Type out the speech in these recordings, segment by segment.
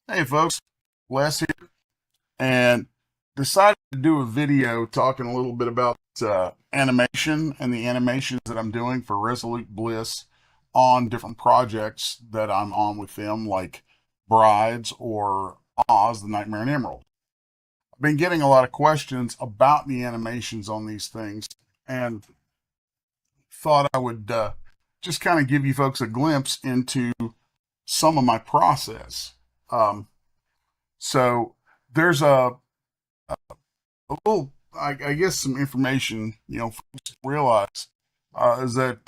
Hey folks, Les here, and decided to do a video talking a little bit about animation and the animations that I'm doing for Resolute Bliss on different projects that I'm on with them, like Brides or Oz, the Nightmare and Emerald. I've been getting a lot of questions about the animations on these things, and thought I would just kind of give you folks a glimpse into some of my process. Um, so there's a little, I guess, some information, folks to realize is that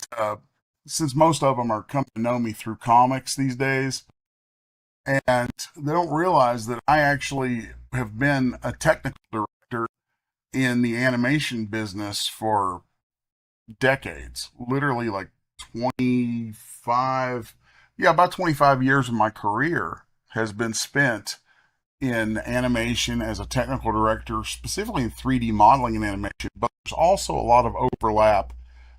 since most of them are coming to know me through comics these days, and they don't realize that I actually have been a technical director in the animation business for decades, literally like 25, yeah, about 25 years of my career has been spent in animation as a technical director, specifically in 3D modeling and animation, but there's also a lot of overlap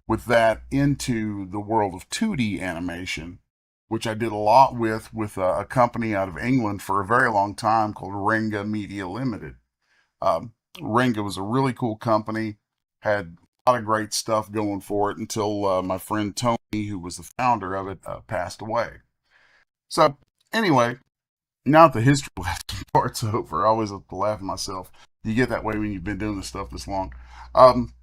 with that into the world of 2D animation, which I did a lot with a company out of England for a very long time called Renga Media Limited. Renga was a really cool company, had a lot of great stuff going for it until my friend Tony, who was the founder of it, passed away. So anyway, now that the history lesson part's over, I always have to laugh at myself. You get that way when you've been doing this stuff this long. Um,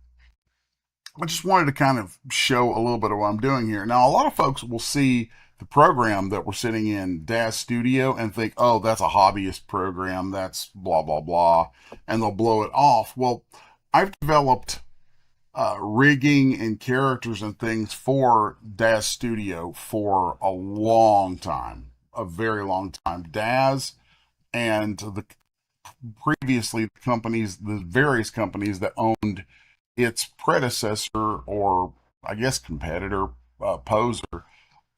I just wanted to kind of show a little bit of what I'm doing here. Now, a lot of folks will see the program that we're sitting in, DAZ Studio, and think, oh, that's a hobbyist program. That's blah, blah, blah. And they'll blow it off. Well, I've developed rigging and characters and things for DAZ Studio for a long time, a very long time. DAZ and the previously the various companies that owned its predecessor or I guess competitor, Poser,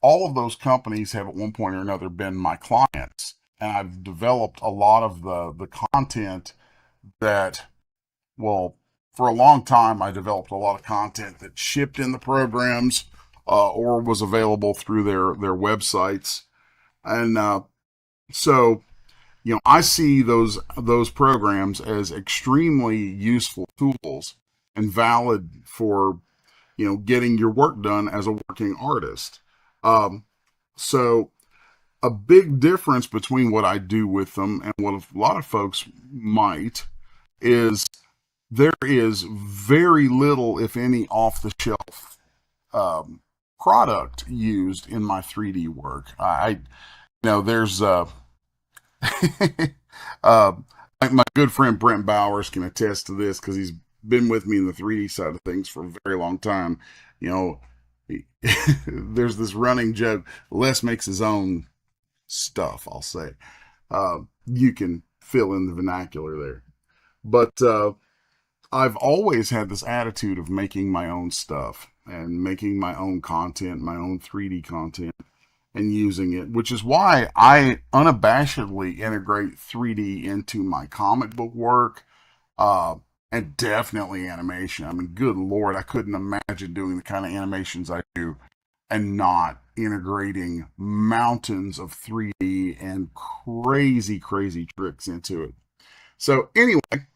all of those companies have at one point or another been my clients, and I've developed a lot of the content that, well, for a long time I developed a lot of content that shipped in the programs or was available through their websites, and so I see those programs as extremely useful tools and valid for getting your work done as a working artist. Um, so a big difference between what I do with them and what a lot of folks might is there is very little, if any, off the shelf product used in my 3D work. There's uh, my good friend Brent Bowers can attest to this because he's been with me in the 3D side of things for a very long time. You know, there's this running joke. Les makes his own stuff, I'll say. You can fill in the vernacular there. But I've always had this attitude of making my own stuff and making my own content, my own 3D content and using it, which is why I unabashedly integrate 3D into my comic book work, uh, and definitely animation. I mean, good Lord, I couldn't imagine doing the kind of animations I do and not integrating mountains of 3D and crazy, crazy tricks into it. So, anyway,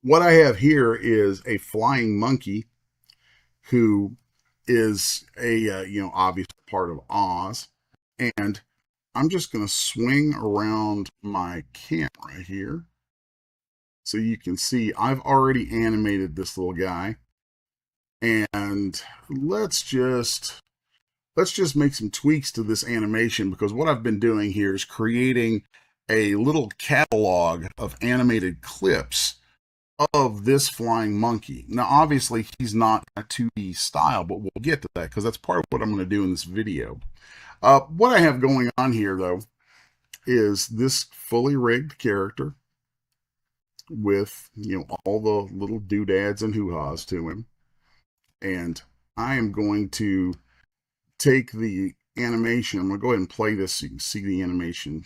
what I have here is a flying monkey who is a obvious part of Oz, and I'm just going to swing around my camera here so you can see I've already animated this little guy, and let's just make some tweaks to this animation because what I've been doing here is creating a little catalog of animated clips of this flying monkey. Now, obviously, he's not a 2D style, but we'll get to that because that's part of what I'm going to do in this video. What I have going on here, though, is this fully rigged character with, all the little doodads and hoo-has to him. And I am going to take the animation. I'm going to go ahead and play this so you can see the animation.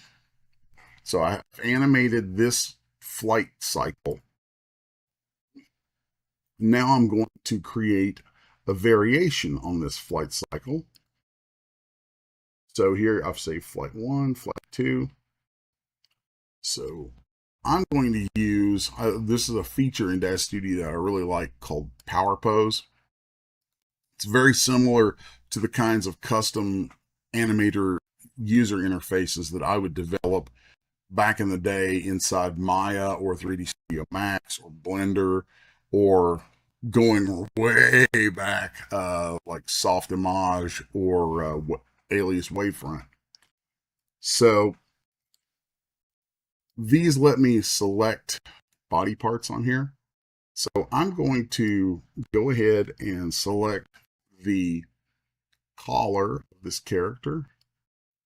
So I have animated this flight cycle. Now I'm going to create a variation on this flight cycle. So here I've saved flight 1, flight 2. So I'm going to use, this is a feature in Dash Studio that I really like called Power Pose. It's very similar to the kinds of custom animator user interfaces that I would develop back in the day inside Maya or 3D Studio Max or Blender, or going way back like Softimage or Alias Wavefront. So these let me select body parts on here. So I'm going to go ahead and select the collar of this character,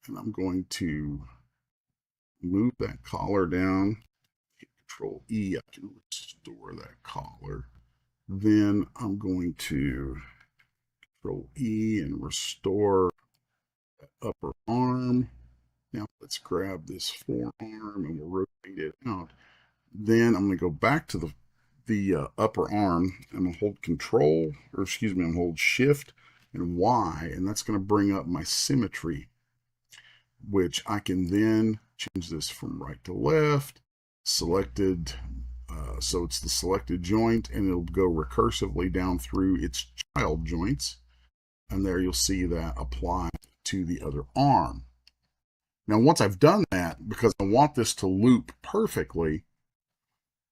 and I'm going to move that collar down. Control E, I can restore that collar. Then I'm going to Control E and restore that upper arm. Now let's grab this forearm and we'll rotate it out. Then I'm going to go back to the upper arm. I'm going to hold Control, or excuse me, I'm going to hold Shift and Y, and that's going to bring up my symmetry, which I can then change this from right to left, selected, so it's the selected joint, and it'll go recursively down through its child joints, and there you'll see that apply to the other arm. Now once I've done that, because I want this to loop perfectly,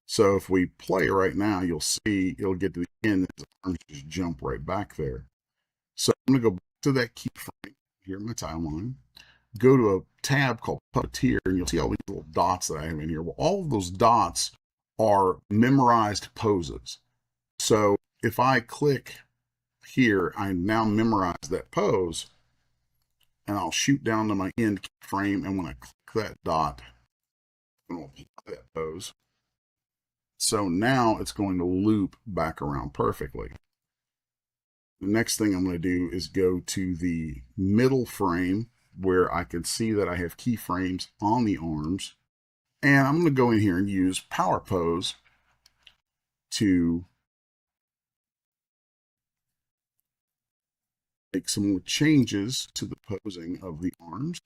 so if we play right now, you'll see it'll get to the end, the arms just jump right back there. So I'm going to go back to that keyframe here in my timeline, go to a tab called Puppeteer, and you'll see all these little dots that I have in here. Well, all of those dots are memorized poses. So if I click here, I now memorize that pose, and I'll shoot down to my end frame, and when I click that dot, I'm going to apply that pose. So now it's going to loop back around perfectly. The next thing I'm going to do is go to the middle frame where I can see that I have keyframes on the arms. And I'm going to go in here and use Power Pose to make some more changes to the posing of the arms.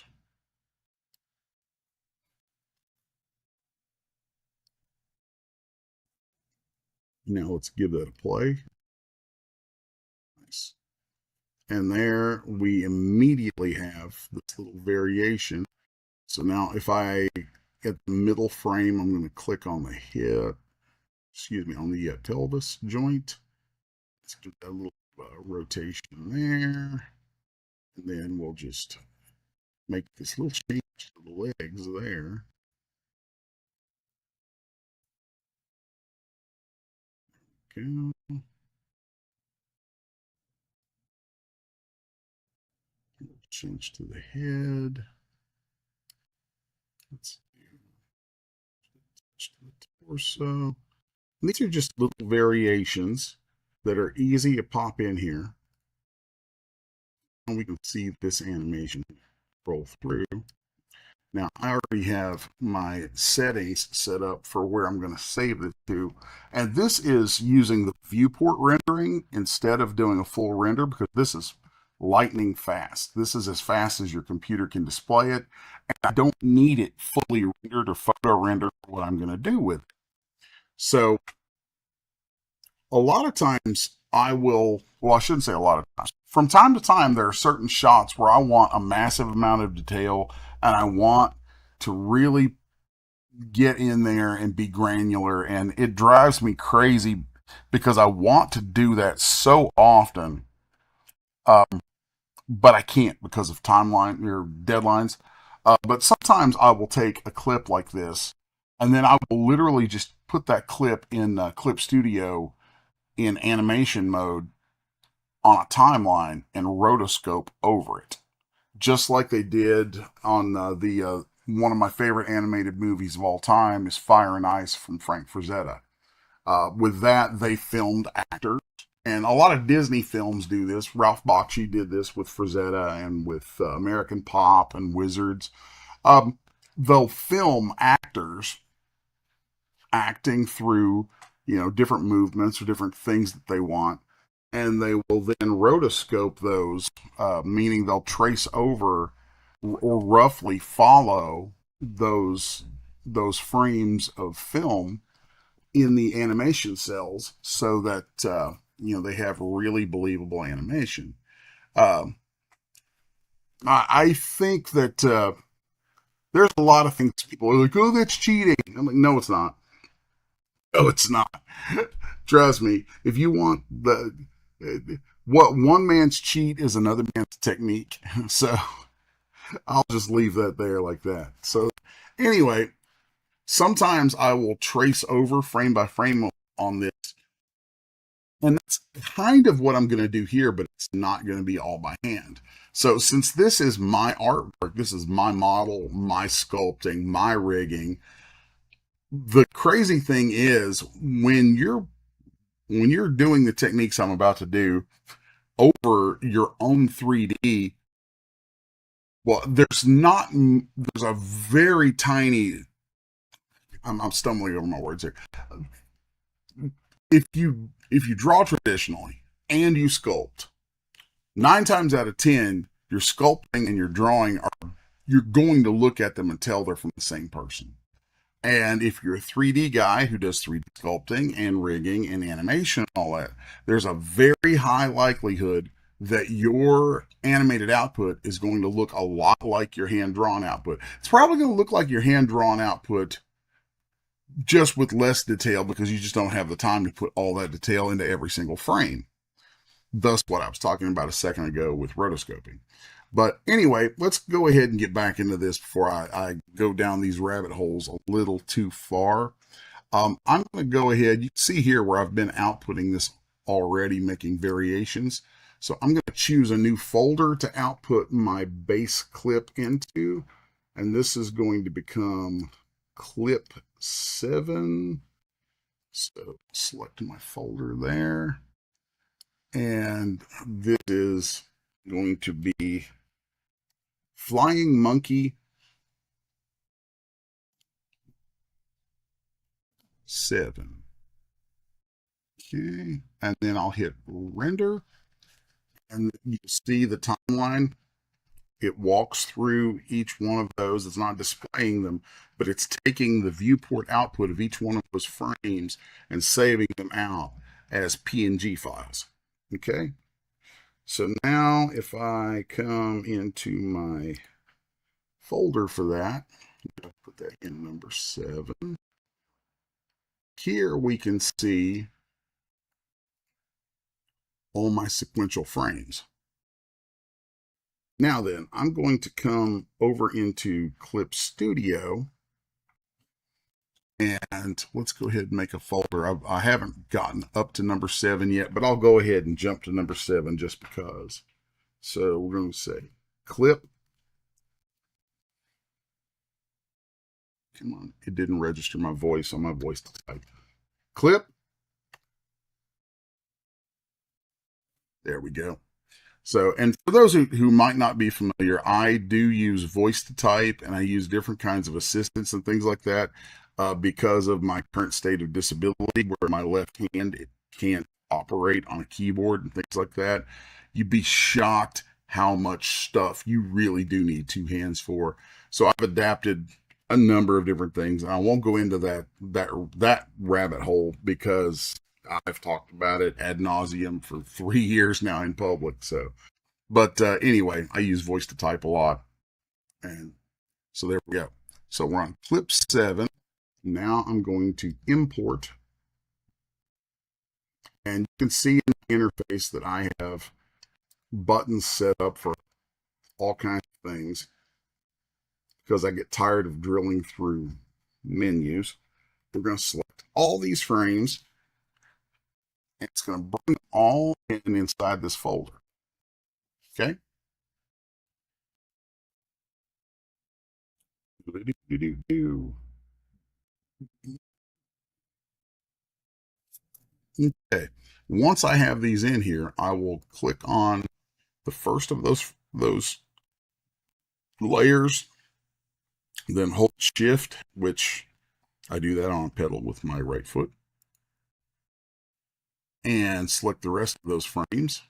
Now let's give that a play. Nice. And there we immediately have this little variation. So now if I, at the middle frame, I'm going to click on the hip, excuse me, on the pelvis joint. Let's get that little rotation there. And then we'll just make this little change to the legs there. Go. Change to the head. Let's do touch to the torso. And these are just little variations that are easy to pop in here. And we can see this animation roll through. Now I already have my settings set up for where I'm going to save it to. And this is using the viewport rendering instead of doing a full render, because this is lightning fast. This is as fast as your computer can display it. And I don't need it fully rendered or photo rendered for what I'm going to do with it. So a lot of times I will, well, I shouldn't say a lot of times. From time to time, there are certain shots where I want a massive amount of detail and I want to really get in there and be granular. And it drives me crazy because I want to do that so often. But I can't because of timeline or deadlines. But sometimes I will take a clip like this, and then I will literally just put that clip in Clip Studio in animation mode on a timeline and rotoscope over it, just like they did on the one of my favorite animated movies of all time is Fire and Ice from Frank Frazetta. With that, they filmed actors. And a lot of Disney films do this. Ralph Bakshi did this with Frazetta and with American Pop and Wizards. They'll film actors acting through, different movements or different things that they want, and they will then rotoscope those, meaning they'll trace over or roughly follow those those frames of film in the animation cells so that they have really believable animation. I think that there's a lot of things people are like, oh, that's cheating. I'm like, no, it's not. No, it's not. Trust me. If you want what one man's cheat is another man's technique. So I'll just leave that there like that. So anyway, sometimes I will trace over frame by frame on this. And that's kind of what I'm going to do here, but it's not going to be all by hand. So since this is my artwork, this is my model, my sculpting, my rigging, the crazy thing is when you're doing the techniques I'm about to do over your own 3D, well, there's a very tiny, I'm stumbling over my words here. If you draw traditionally and you sculpt, 9 times out of 10, your sculpting and your drawing you're going to look at them and tell they're from the same person. And if you're a 3D guy who does 3D sculpting and rigging and animation and all that, there's a very high likelihood that your animated output is going to look a lot like your hand-drawn output. It's probably going to look like your hand-drawn output just with less detail because you just don't have the time to put all that detail into every single frame. Thus what I was talking about a second ago with rotoscoping. But anyway, let's go ahead and get back into this before I go down these rabbit holes a little too far. I'm going to go ahead. You can see here where I've been outputting this already, making variations. So I'm going to choose a new folder to output my base clip into. And this is going to become clip 7. So select my folder there. And this is going to be Flying Monkey 7. Okay, and then I'll hit render, and you see the timeline. It walks through each one of those. It's not displaying them, but it's taking the viewport output of each one of those frames and saving them out as PNG files. Okay, so now if I come into my folder for that, I'll put that in number 7. Here we can see all my sequential frames. Now then, I'm going to come over into Clip Studio, and let's go ahead and make a folder. I haven't gotten up to number 7 yet, but I'll go ahead and jump to number 7 just because. So we're going to say Clip. Come on, it didn't register my voice on my voice to type. Clip. There we go. So, and for those who might not be familiar, I do use voice to type, and I use different kinds of assistants and things like that because of my current state of disability, where my left hand it can't operate on a keyboard and things like that. You'd be shocked how much stuff you really do need 2 hands for. So I've adapted a number of different things. I won't go into that rabbit hole because I've talked about it ad nauseum for 3 years now in public. So, but anyway, I use voice to type a lot, and so there we go. So we're on clip 7. Now I'm going to import, and you can see in the interface that I have buttons set up for all kinds of things because I get tired of drilling through menus. We're going to select all these frames, and it's going to bring them all in inside this folder. Okay. Okay. Once I have these in here, I will click on the first of those layers, then hold Shift, which I do that on a pedal with my right foot, and select the rest of those frames.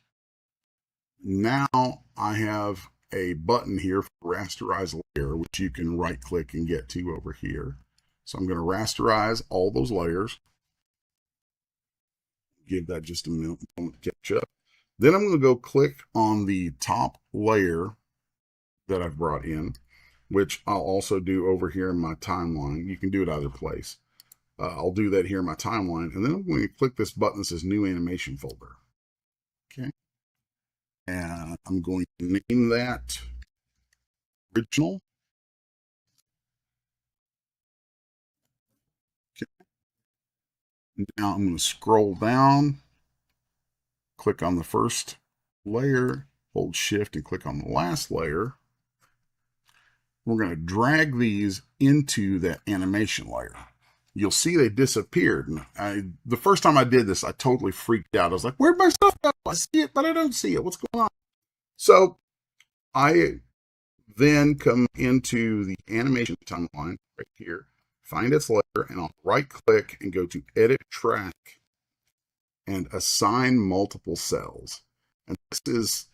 Now I have a button here for rasterize layer, which you can right click and get to over here. So I'm going to rasterize all those layers. Give that just a moment to catch up. Then I'm going to go click on the top layer that I've brought in, which I'll also do over here in my timeline. You can do it either place. I'll do that here in my timeline, and then I'm going to click this button that says New Animation Folder. Okay. And I'm going to name that Original. Okay. Now I'm going to scroll down, click on the first layer, hold Shift and click on the last layer. We're going to drag these into that animation layer. You'll see they disappeared. And the first time I did this, I totally freaked out. I was like, where'd my stuff go? I see it, but I don't see it. What's going on? So I then come into the animation timeline right here, find its layer, and I'll right click and go to Edit Track and assign multiple cells. And this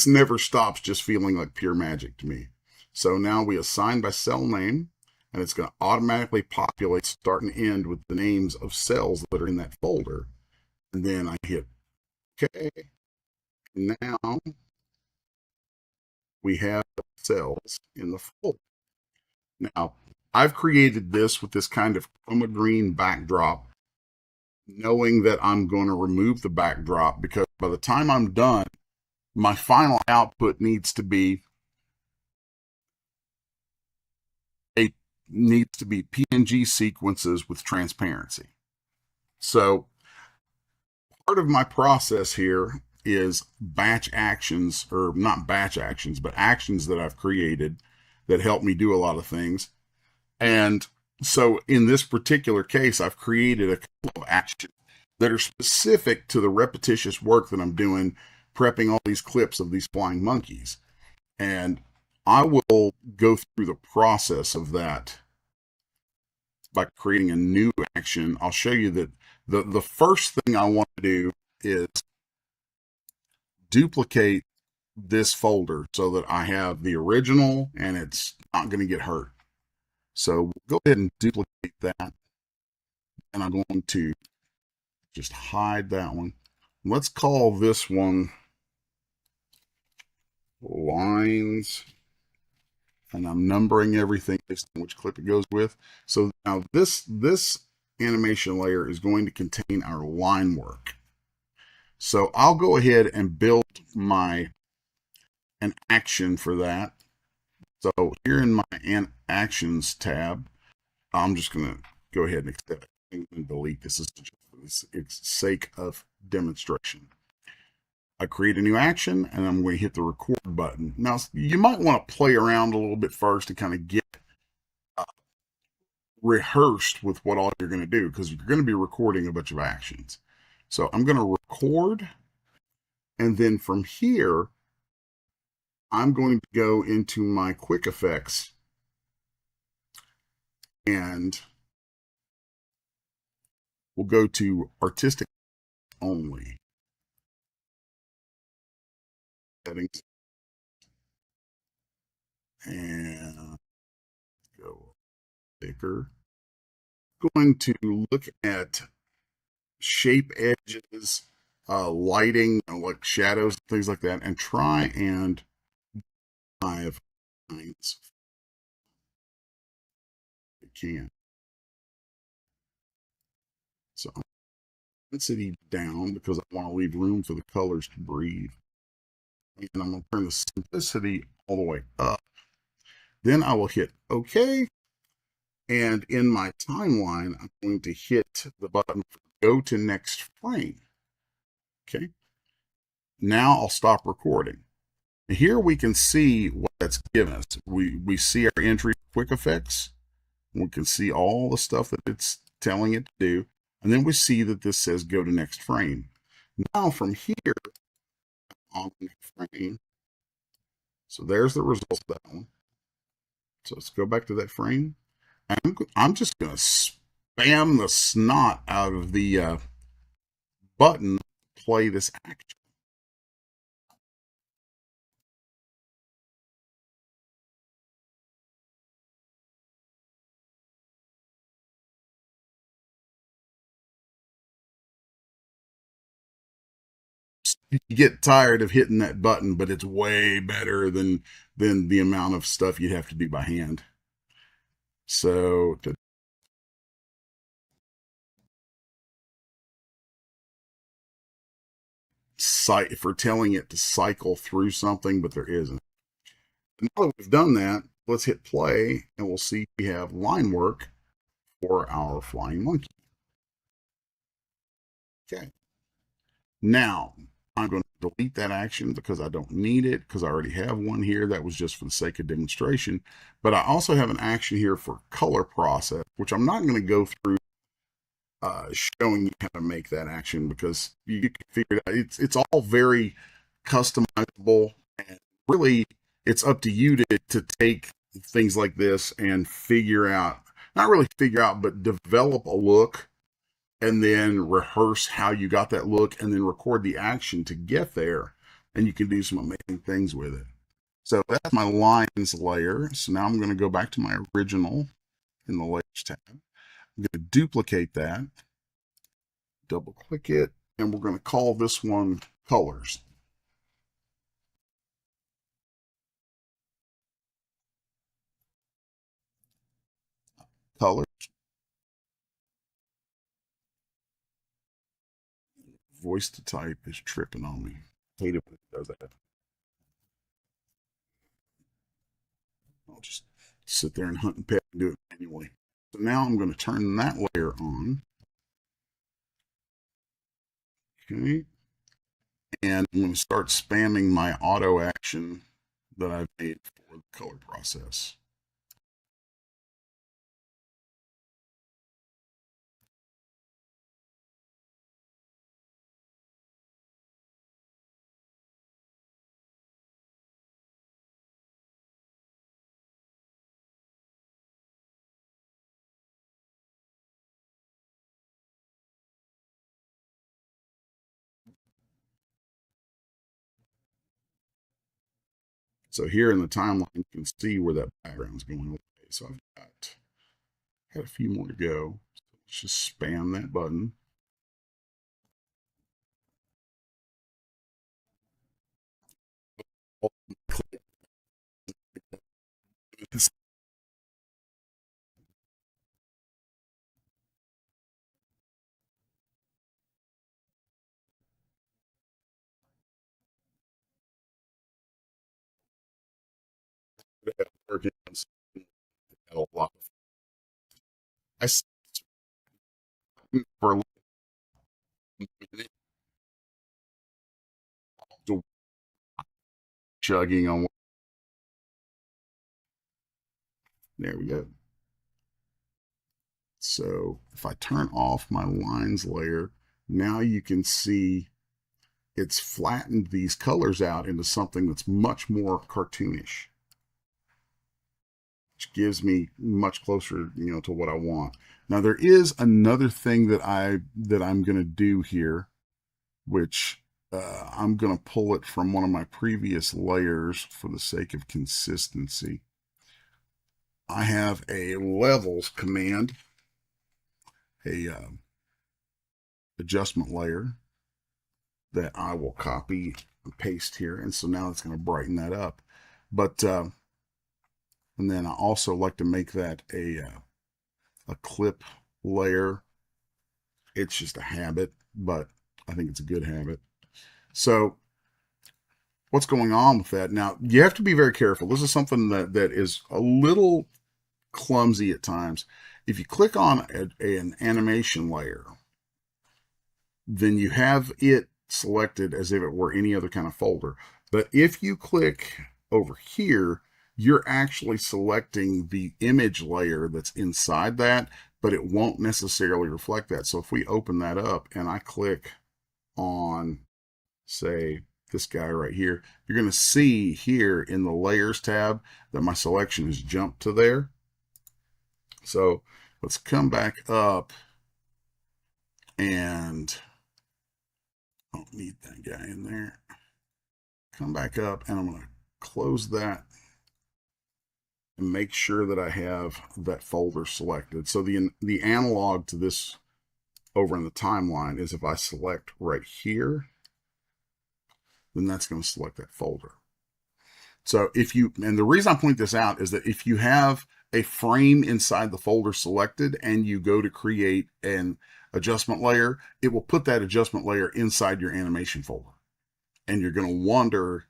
never stops just feeling like pure magic to me. So now we assign by cell name, and it's going to automatically populate start and end with the names of cells that are in that folder. And then I hit OK. Now we have cells in the folder. Now, I've created this with this kind of chroma green backdrop, knowing that I'm going to remove the backdrop because by the time I'm done, my final output needs to be PNG sequences with transparency. So part of my process here is batch actions, or not batch actions, but actions that I've created that help me do a lot of things. And so in this particular case, I've created a couple of actions that are specific to the repetitious work that I'm doing, prepping all these clips of these flying monkeys. And I will go through the process of that by creating a new action. I'll show you that the first thing I want to do is duplicate this folder so that I have the original and it's not going to get hurt. So we'll go ahead and duplicate that. And I'm going to just hide that one. Let's call this one lines. And I'm numbering everything based on which clip it goes with. So now this animation layer is going to contain our line work. So I'll go ahead and build an action for that. So here in my actions tab, I'm just going to go ahead and accept and delete this. Is just for the sake of demonstration. I create a new action and I'm going to hit the record button. Now you might want to play around a little bit first to kind of get rehearsed with what all you're going to do, because you're going to be recording a bunch of actions. So I'm going to record, and then from here I'm going to go into my quick effects and we'll go to artistic only settings and go thicker. Going to look at shape edges, lighting, like shadows, things like that, and try and 5 lines. It can. So intensity down because I want to leave room for the colors to breathe. And I'm going to turn the simplicity all the way up. Then I will hit OK. And in my timeline, I'm going to hit the button for go to next frame. Okay. Now I'll stop recording. Here we can see what that's given us. We see our entry quick effects. We can see all the stuff that it's telling it to do. And then we see that this says go to next frame. Now from here on the next frame, so there's the results of that one. So let's go back to that frame. And I'm just going to spam the snot out of the button to play this action. You get tired of hitting that button, but it's way better than the amount of stuff you'd have to do by hand. So to if we're telling it to cycle through something, but there isn't. Now that we've done that, let's hit play and we'll see we have line work for our flying monkey. Okay. Now I'm going to delete that action because I don't need it, because I already have one here. That was just for the sake of demonstration. But I also have an action here for color process, which I'm not going to go through showing you how to make that action, because you can figure it out. It's all very customizable, and really it's up to you to take things like this and figure out, not really figure out, but develop a look, and then rehearse how you got that look, and then record the action to get there, and you can do some amazing things with it. So that's my lines layer. So now I'm going to go back to my original in the layers tab. I'm going to duplicate that, double click it, and we're going to call this one colors. Colors. Voice to type is tripping on me. I hate it when it does that. I'll just sit there and hunt and peck and do it manually. So now I'm going to turn that layer on. Okay. And I'm going to start spamming my auto action that I've made for the color process. So here in the timeline, you can see where that background's going away. So I've got a few more to go. So let's just spam that button. I for a minute chugging on. There we go. So if I turn off my lines layer, now you can see it's flattened these colors out into something that's much more cartoonish, which gives me much closer, to what I want. Now there is another thing that I'm going to do here, which I'm going to pull it from one of my previous layers for the sake of consistency. I have a levels command, a adjustment layer that I will copy and paste here, and so now it's going to brighten that up. But and then I also like to make that a clip layer. It's just a habit, but I think it's a good habit. So what's going on with that? Now you have to be very careful. This is something that is a little clumsy at times. If you click on an animation layer, then you have it selected as if it were any other kind of folder. But if you click over here, you're actually selecting the image layer that's inside that, but it won't necessarily reflect that. So if we open that up and I click on, say, this guy right here, you're going to see here in the layers tab that my selection has jumped to there. So let's come back up, and I don't need that guy in there. Come back up, and I'm going to close that and make sure that I have that folder selected. So the analog to this over in the timeline is if I select right here, then that's going to select that folder. So if you, and the reason I point this out is that if you have a frame inside the folder selected and you go to create an adjustment layer, it will put that adjustment layer inside your animation folder. And you're going to wonder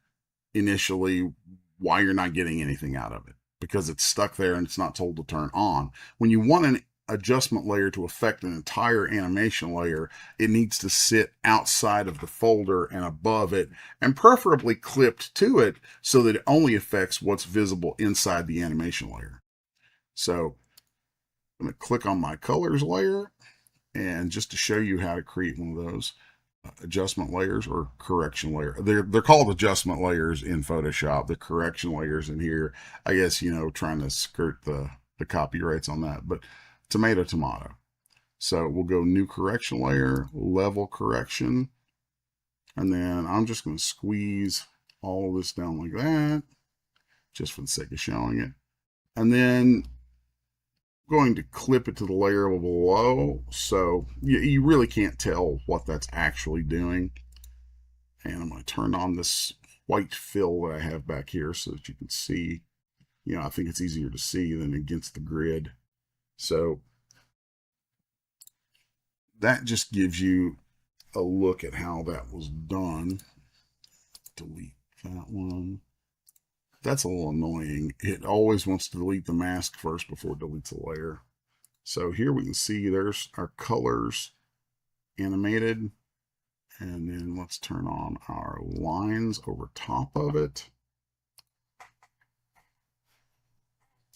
initially why you're not getting anything out of it, because it's stuck there and it's not told to turn on. When you want an adjustment layer to affect an entire animation layer, it needs to sit outside of the folder and above it, and preferably clipped to it so that it only affects what's visible inside the animation layer. So I'm going to click on my colors layer, and just to show you how to create one of those adjustment layers or correction layer. They're called adjustment layers in Photoshop. The correction layers in here, I guess, trying to skirt the copyrights on that, but tomato. So we'll go new correction layer, level correction, and then I'm just going to squeeze all of this down like that, just for the sake of showing it. And then going to clip it to the layer below, so you really can't tell what that's actually doing. And I'm going to turn on this white fill that I have back here so that you can see. I think it's easier to see than against the grid. So that just gives you a look at how that was done. Delete that one. That's a little annoying. It always wants to delete the mask first before it deletes the layer. So here we can see there's our colors animated. And then let's turn on our lines over top of it.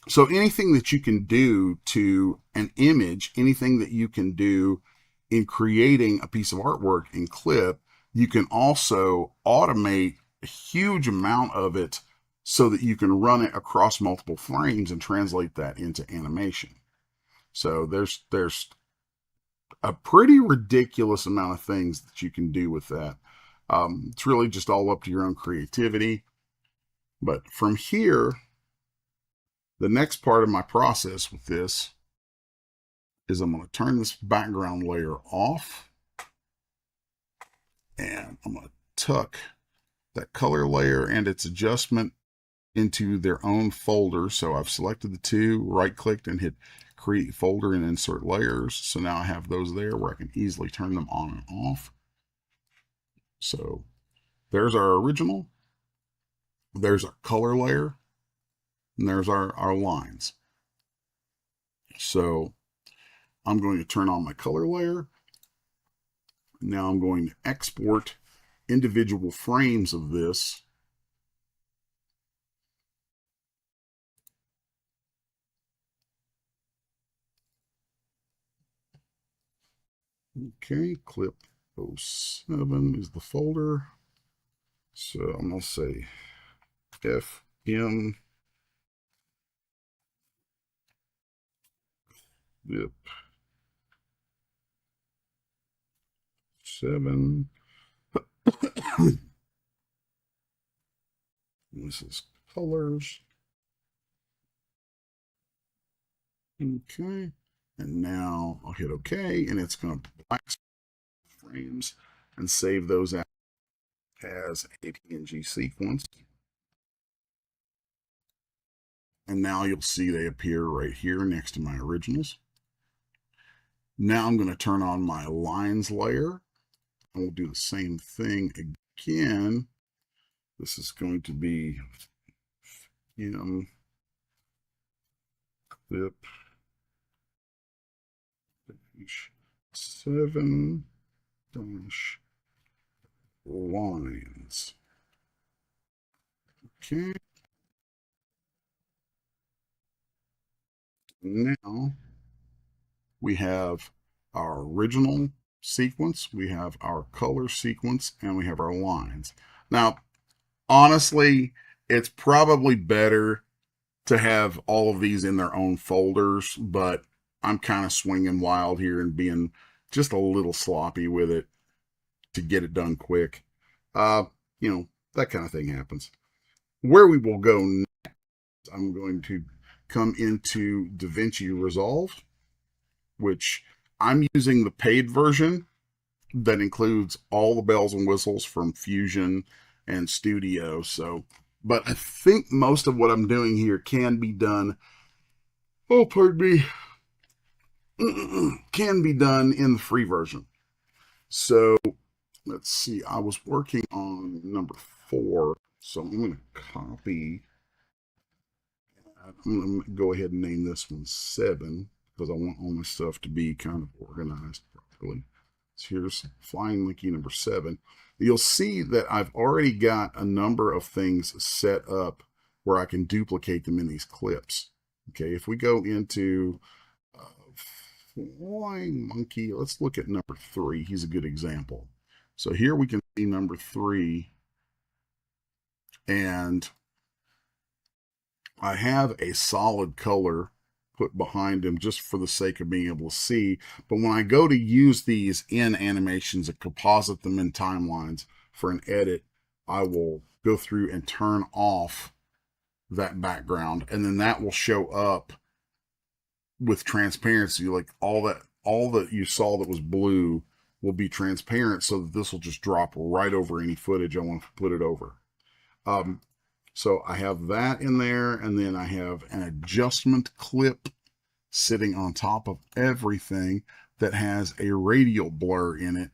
So anything that you can do to an image, anything that you can do in creating a piece of artwork in Clip, you can also automate a huge amount of it so that you can run it across multiple frames and translate that into animation. So there's a pretty ridiculous amount of things that you can do with that. It's really just all up to your own creativity. But from here, the next part of my process with this is I'm going to turn this background layer off, and I'm going to tuck that color layer and its adjustment into their own folder. So I've selected the two, right clicked and hit create folder and insert layers. So now I have those there where I can easily turn them on and off. So there's our original, there's our color layer, and there's our lines. So I'm going to turn on my color layer. Now I'm going to export individual frames of this. Okay, clip 07 is the folder. So I'm going to say FM clip 7. This is colors. Okay. And now I'll hit OK, and it's going to black frames and save those out as a PNG sequence. And now you'll see they appear right here next to my originals. Now I'm going to turn on my lines layer, and we'll do the same thing again. This is going to be clip 7 dash lines. Okay. Now we have our original sequence, we have our color sequence, and we have our lines. Now, honestly, it's probably better to have all of these in their own folders, but I'm kind of swinging wild here and being just a little sloppy with it to get it done quick. That kind of thing happens. Where we will go next, I'm going to come into DaVinci Resolve, which I'm using the paid version that includes all the bells and whistles from Fusion and studio. So, but I think most of what I'm doing here can be done, oh, pardon me, can be done in the free version. So let's see, I was working on number 4, so I'm going to copy. I'm going to go ahead and name this one 7 because I want all my stuff to be kind of organized properly. So here's Flying Monkey number 7. You'll see that I've already got a number of things set up where I can duplicate them in these clips. Okay, if we go into Flying Monkey, let's look at number 3. He's a good example. So here we can see number 3, and I have a solid color put behind him just for the sake of being able to see. But when I go to use these in animations and composite them in timelines for an edit, I will go through and turn off that background, and then that will show up with transparency. Like all that you saw that was blue will be transparent, so that this will just drop right over any footage I want to put it over. So I have that in there, and then I have an adjustment clip sitting on top of everything that has a radial blur in it.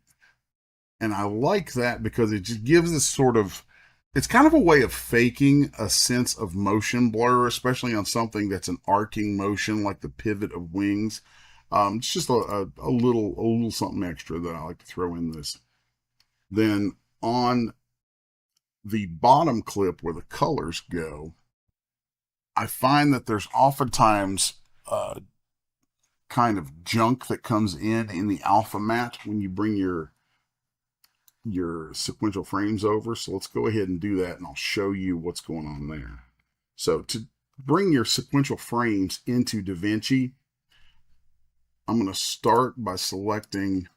And I like that because it just gives this sort of, it's kind of a way of faking a sense of motion blur, especially on something that's an arcing motion like the pivot of wings. It's just a little something extra that I like to throw in this. Then on the bottom clip where the colors go, I find that there's oftentimes kind of junk that comes in the alpha matte when you bring your sequential frames over. So let's go ahead and do that, and I'll show you what's going on there. So to bring your sequential frames into DaVinci, I'm going to start by selecting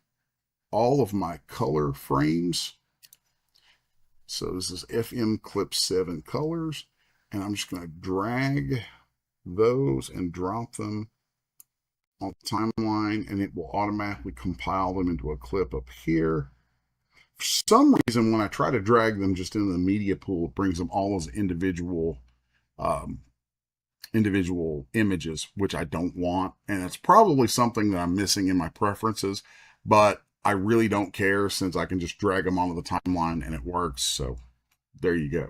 all of my color frames. So this is FM Clip 7 colors, and I'm just going to drag those and drop them on the timeline, and it will automatically compile them into a clip up here. For some reason, when I try to drag them just into the media pool, it brings them all as individual images, which I don't want, and it's probably something that I'm missing in my preferences, but I really don't care since I can just drag them onto the timeline and it works. So there you go.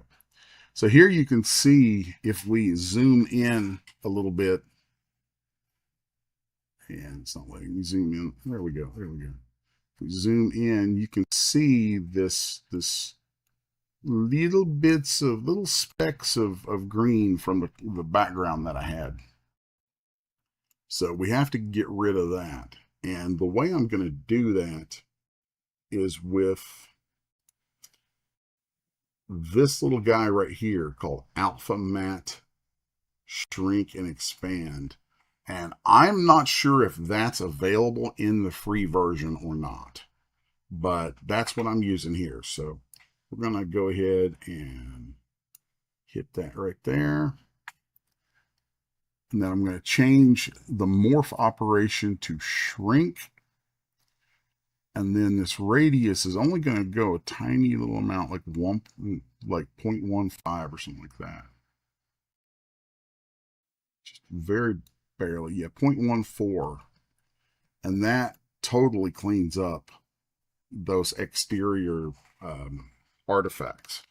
So here you can see, if we zoom in a little bit, and it's not letting me zoom in. There we go. There we go. If we zoom in, you can see this little specks of green from the background that I had. So we have to get rid of that. And the way I'm going to do that is with this little guy right here called Alpha Matte Shrink and Expand. And I'm not sure if that's available in the free version or not, but that's what I'm using here. So we're going to go ahead and hit that right there. And then I'm going to change the morph operation to shrink. And then this radius is only going to go a tiny little amount, like 0.15 or something like that. Just very barely, yeah, 0.14. And that totally cleans up those exterior artifacts.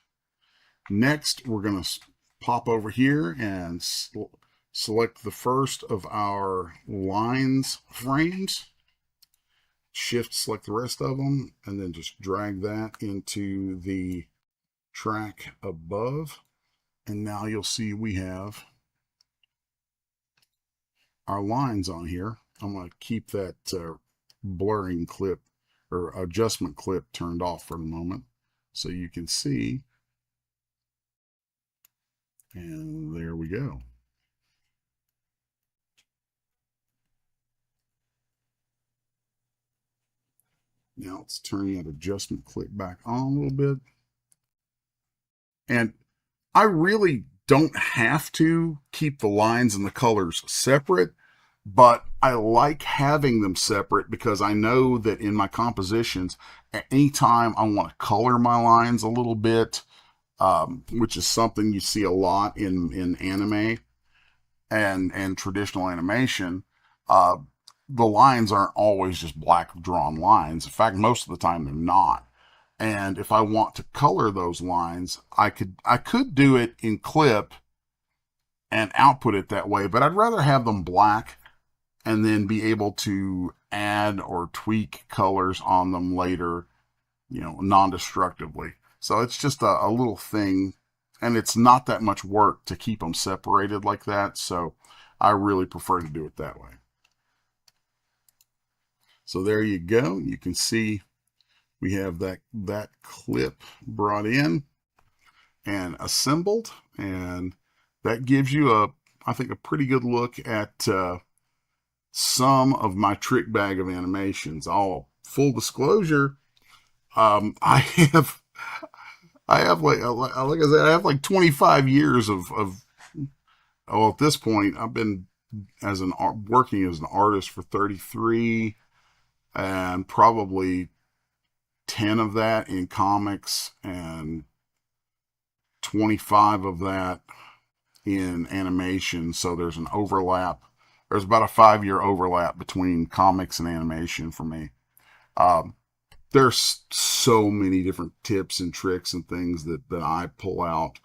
Next, we're going to pop over here and select the first of our lines frames, shift select the rest of them, and then just drag that into the track above. And now you'll see we have our lines on here. I'm going to keep that blurring clip or adjustment clip turned off for the moment so you can see. And there we go. Now let's turn that adjustment clip back on a little bit. And I really don't have to keep the lines and the colors separate, but I like having them separate because I know that in my compositions, at any time I want to color my lines a little bit, which is something you see a lot in anime and traditional animation. Uh, the lines aren't always just black drawn lines. In fact, most of the time they're not. And if I want to color those lines, I could do it in clip and output it that way, but I'd rather have them black and then be able to add or tweak colors on them later, non-destructively. So it's just a little thing, and it's not that much work to keep them separated like that. So I really prefer to do it that way. So there you go. You can see we have that clip brought in and assembled, and that gives you I think a pretty good look at some of my trick bag of animations. All full disclosure, I have like I said, I have like 25 years of well, at this point I've been working as an artist for 33, and probably 10 of that in comics and 25 of that in animation. So there's an overlap. There's about a 5-year overlap between comics and animation for me. There's so many different tips and tricks and things that I pull out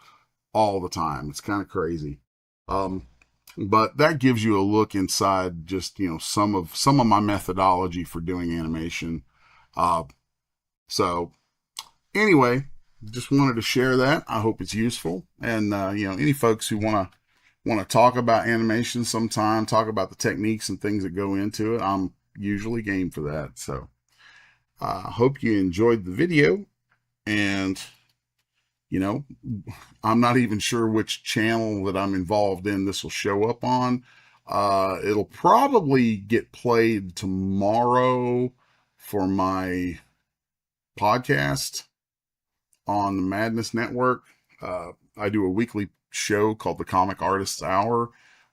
all the time. It's kind of crazy. But that gives you a look inside just, some of my methodology for doing animation. So anyway, just wanted to share that. I hope it's useful. And, any folks who want to talk about animation sometime, talk about the techniques and things that go into it, I'm usually game for that. So I hope you enjoyed the video, and I'm not even sure which channel that I'm involved in this will show up on. It'll probably get played tomorrow for my podcast on the Madness Network. I do a weekly show called the Comic Artists Hour,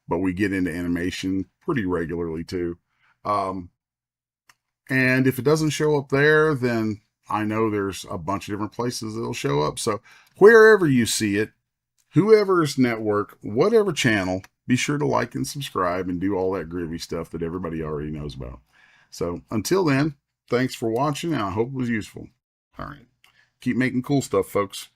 but we get into animation pretty regularly too. And if it doesn't show up there, then I know there's a bunch of different places that'll show up. So wherever you see it, whoever's network, whatever channel, be sure to like and subscribe and do all that groovy stuff that everybody already knows about. So until then, thanks for watching, and I hope it was useful. All right. Keep making cool stuff, folks.